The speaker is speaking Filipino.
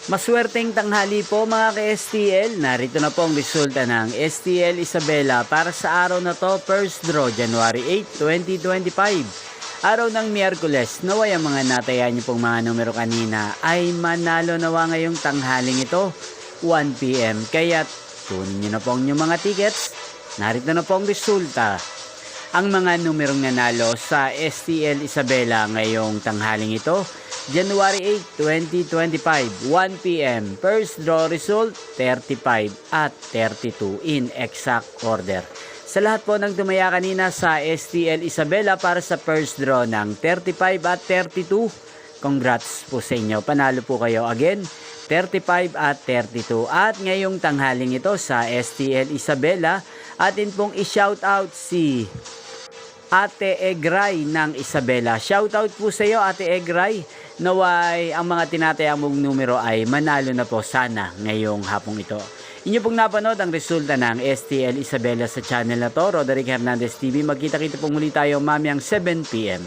Maswerteng tanghali po mga ka-STL. Narito na po ang resulta ng STL Isabela para sa araw na to, first draw, January 8, 2025. Araw ng Miyerkules. Naway ang mga natayan niyo pong mga numero kanina ay manalo nawa ngayong tanghaling ito, 1 PM. Kaya tunin niyo na po ang inyong mga tickets. Narito na po ang resulta. Ang mga numerong nanalo sa STL Isabela ngayong tanghaling ito, January 8, 2025, 1 PM. First draw result, 35 at 32 in exact order. Sa lahat po ng tumaya kanina sa STL Isabela para sa first draw ng 35 at 32, congrats po sa inyo. Panalo po kayo again, 35 at 32. At ngayong tanghaling ito sa STL Isabela, atin pong i-shoutout si Ate Egray ng Isabela. Shoutout po sa iyo, Ate Egray. Naway ang mga tinataya mong numero ay manalo na po sana ngayong hapong ito. Inyo pong napanood ang resulta ng STL Isabela sa channel na to, Roderick Hernandez TV. Magkita-kita po muli tayo mamayang 7 PM.